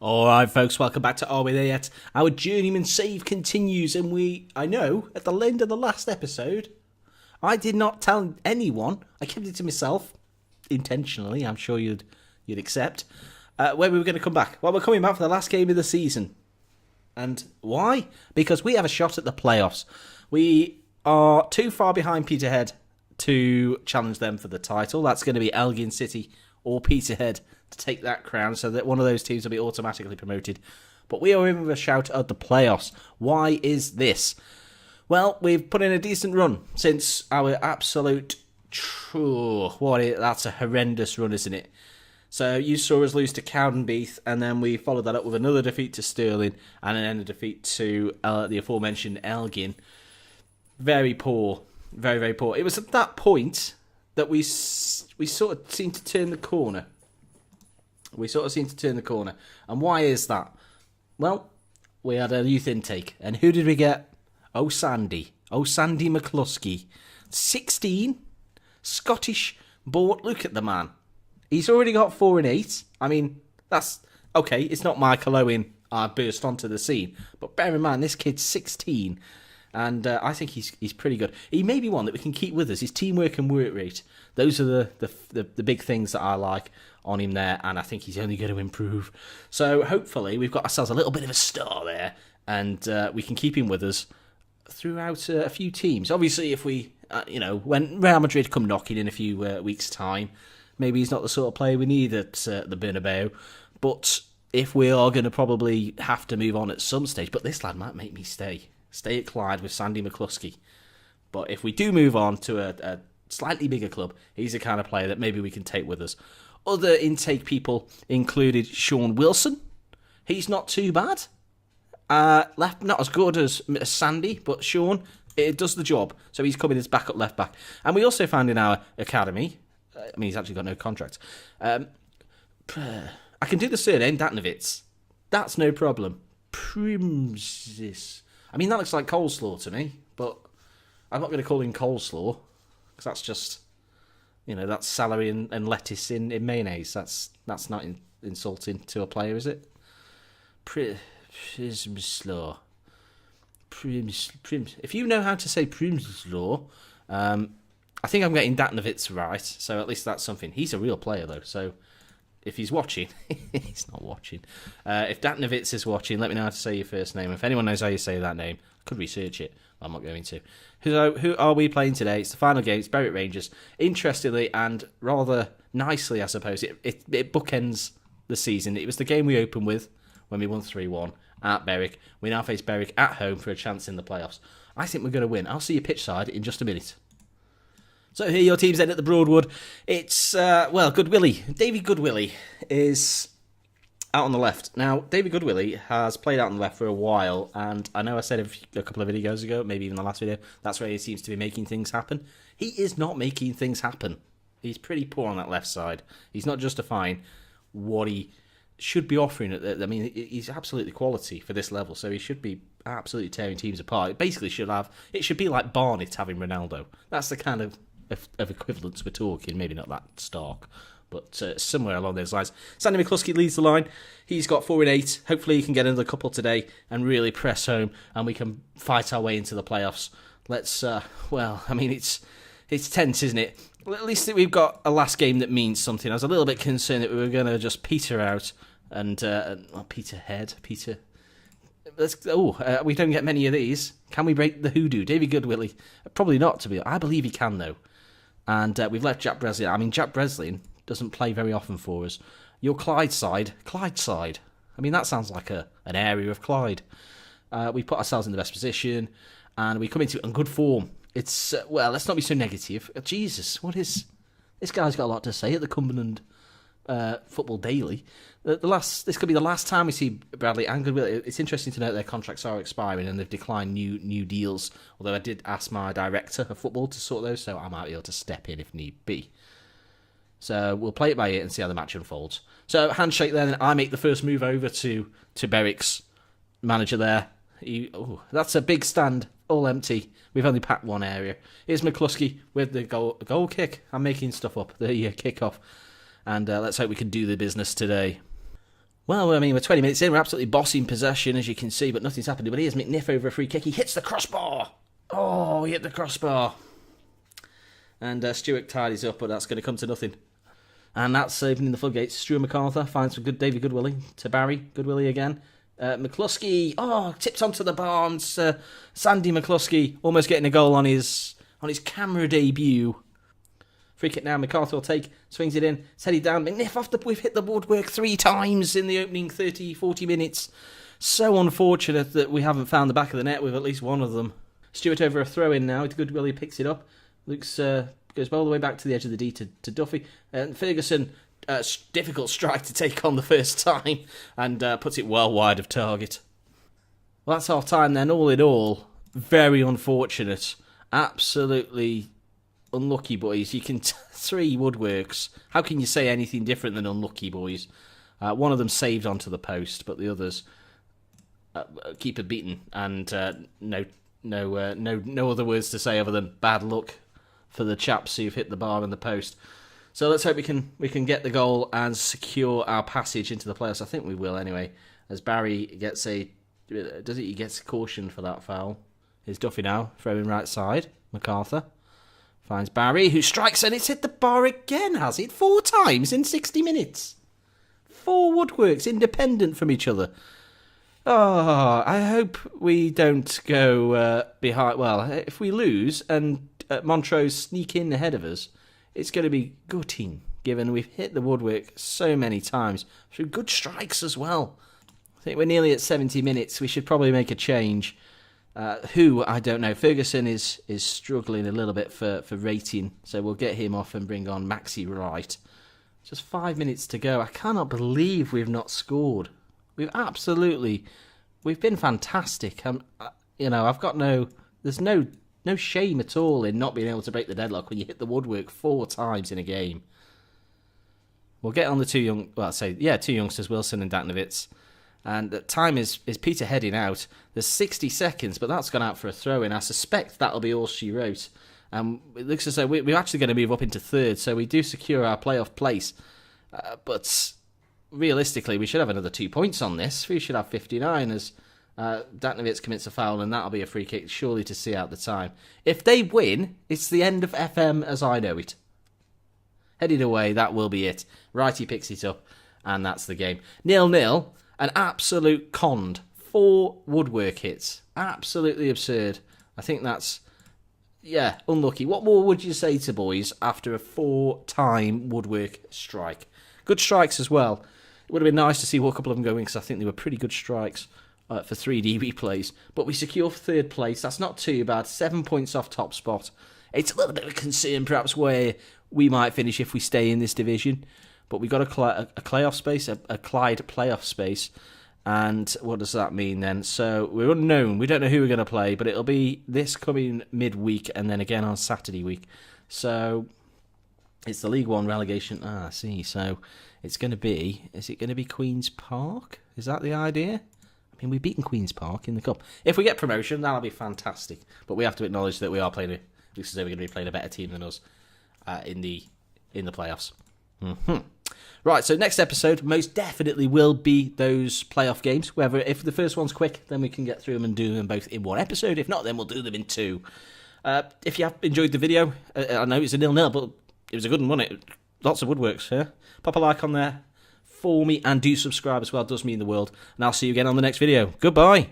Alright folks, welcome back to Are We There Yet? Our Journeyman save continues, and I know, at the end of the last episode, I did not tell anyone, I kept it to myself, intentionally, I'm sure you'd accept, where we were going to come back. Well, we're coming back for the last game of the season. And why? Because we have a shot at the playoffs. We are too far behind Peterhead to challenge them for the title. That's going to be Elgin City or Peterhead to take that crown, so that one of those teams will be automatically promoted. But we are in with a shout at the playoffs. Why is this? Well, we've put in a decent run since our absolute... that's a horrendous run, isn't it? So you saw us lose to Cowdenbeath, and then we followed that up with another defeat to Stirling, and then a defeat to the aforementioned Elgin. Very poor. Very, very poor. It was at that point that we sort of seemed to turn the corner. And why is that? Well, we had a youth intake. And who did we get? Sandy McCluskey. 16. Scottish born. Look at the man. He's already got 4 and 8. I mean, that's... Okay, it's not Michael Owen burst onto the scene. But bear in mind, this kid's 16. And I think he's pretty good. He may be one that we can keep with us. His teamwork and work rate. Those are the big things that I like on him there. And I think he's only going to improve. So hopefully we've got ourselves a little bit of a star there. And we can keep him with us throughout a few teams. Obviously, if we, when Real Madrid come knocking in a few weeks' time, maybe he's not the sort of player we need at the Bernabeu. But if we are going to probably have to move on at some stage, but this lad might make me stay at Clyde with Sandy McCluskey. But if we do move on to a slightly bigger club, he's the kind of player that maybe we can take with us. Other intake people included Sean Wilson. He's not too bad. Not as good as Sandy, but Sean, it does the job. So he's coming as backup left back. And we also found in our academy, he's actually got no contract. I can do the surname, Datnovitz. That's no problem. Primzis. I mean, that looks like coleslaw to me, but I'm not going to call him coleslaw, because that's just, that's celery and lettuce in mayonnaise. That's not insulting to a player, is it? Primslaw. If you know how to say Primslaw, I think I'm getting Datnovitz right, so at least that's something. He's a real player, though, so... If he's watching, he's not watching. If Datnovitz is watching, let me know how to say your first name. If anyone knows how you say that name, I could research it. I'm not going to. Who are we playing today? It's the final game. It's Berwick Rangers. Interestingly and rather nicely, I suppose, it bookends the season. It was the game we opened with when we won 3-1 at Berwick. We now face Berwick at home for a chance in the playoffs. I think we're going to win. I'll see you pitch side in just a minute. So here your team's then at the Broadwood. It's, Goodwillie. Davy Goodwillie is out on the left. Now, Davy Goodwillie has played out on the left for a while, and I know I said a couple of videos ago, maybe even the last video, that's where he seems to be making things happen. He is not making things happen. He's pretty poor on that left side. He's not justifying what he should be offering. He's absolutely quality for this level, so he should be absolutely tearing teams apart. It should be like Barnett having Ronaldo. That's the kind of equivalence we're talking, maybe not that stark, but somewhere along those lines. Sandy McCluskey leads the line. He's got 4 and 8. Hopefully he can get another couple today and really press home, and we can fight our way into the playoffs. It's tense, isn't it? Well, at least we've got a last game that means something. I was a little bit concerned that we were going to just peter out and Peterhead. We don't get many of these. Can we break the hoodoo? Davy Goodwillie? Probably not, I believe he can, though. And we've left Jack Breslin. I mean, Jack Breslin doesn't play very often for us. Your Clyde side. I mean, that sounds like an area of Clyde. We put ourselves in the best position, and we come into it in good form. It's, let's not be so negative. Jesus, what is... This guy's got a lot to say at the Cumberland Football Daily. This could be the last time we see Bradley and Goodwill. It's interesting to note their contracts are expiring and they've declined new deals. Although I did ask my director of football to sort those, so I might be able to step in if need be. So we'll play it by ear and see how the match unfolds. So handshake then, and I make the first move over to Berwick's manager there. That's a big stand, all empty. We've only packed one area. Here's McCluskey with the goal kick. I'm making stuff up. The kick-off. And let's hope we can do the business today. Well, I mean, we're 20 minutes in. We're absolutely bossing possession, as you can see, but nothing's happening. But here's McNiff over a free kick. He hits the crossbar. Oh, he hit the crossbar. And Stewart tidies up, but that's going to come to nothing. And that's opening the floodgates. Stuart MacArthur finds some good David Goodwillie to Barry. Goodwillie again. McCluskey, tips onto the bar. And, Sandy McCluskey almost getting a goal on his camera debut. Free kick now, MacArthur will take, swings it in, it's headed down. McNiff we've hit the woodwork 3 times in the opening 30, 40 minutes. So unfortunate that we haven't found the back of the net with at least one of them. Stewart over a throw-in now, Goodwillie picks it up. Goes all the way back to the edge of the D to Duffy. And Ferguson, difficult strike to take on the first time, and puts it well wide of target. Well, that's half-time then, all in all. Very unfortunate. Absolutely unlucky, boys. You can 3 woodworks. How can you say anything different than unlucky, boys? One of them saved onto the post, but the others keeper beaten, and no other words to say other than bad luck for the chaps who've hit the bar and the post. So let's hope we can get the goal and secure our passage into the playoffs. I think we will anyway. As Barry gets he gets caution for that foul. Here's Duffy now, throwing right side. MacArthur finds Barry, who strikes, and it's hit the bar again, has it? 4 times in 60 minutes. 4 woodworks, independent from each other. Oh, I hope we don't go behind. Well, if we lose and Montrose sneak in ahead of us, it's going to be gutting, given we've hit the woodwork so many times, through good strikes as well. I think we're nearly at 70 minutes. We should probably make a change. Who, I don't know. Ferguson is struggling a little bit for rating, so we'll get him off and bring on Maxi Wright. Just 5 minutes to go. I cannot believe we've not scored. We've been fantastic. There's no shame at all in not being able to break the deadlock when you hit the woodwork 4 times in a game. We'll get on the 2 youngsters, Wilson and Datnovitz. And the time is Peter heading out. There's 60 seconds, but that's gone out for a throw-in. I suspect that'll be all she wrote. It looks as though we're actually going to move up into 3rd, so we do secure our playoff place. But realistically, we should have another 2 points on this. We should have 59 as Datnovitz commits a foul, and that'll be a free kick, surely to see out the time. If they win, it's the end of FM as I know it. Headed away, that will be it. Righty picks it up, and that's the game. 0-0. An absolute conned. 4 woodwork hits. Absolutely absurd. I think that's, unlucky. What more would you say to boys after a 4-time woodwork strike? Good strikes as well. It would have been nice to see a couple of them going, because I think they were pretty good strikes for 3D replays. But we secure 3rd place. That's not too bad. 7 points off top spot. It's a little bit of a concern, perhaps, where we might finish if we stay in this division. But we got a playoff space, a Clyde playoff space. And what does that mean then? So we're unknown. We don't know who we're going to play, but it'll be this coming midweek and then again on Saturday week. So it's the League One relegation. I see. So it's going to be, is it going to be Queen's Park? Is that the idea? I mean, we've beaten Queen's Park in the Cup. If we get promotion, that'll be fantastic. But we have to acknowledge that we are playing, looks as though we're going to be playing a better team than us in the playoffs. Mm-hmm. Right, so next episode most definitely will be those playoff games. If the first one's quick, then we can get through them and do them both in one episode. If not, then we'll do them in 2. If you have enjoyed the video, I know it's a 0-0, but it was a good one, wasn't it? Lots of woodworks here. Pop a like on there for me and do subscribe as well. It does mean the world. And I'll see you again on the next video. Goodbye.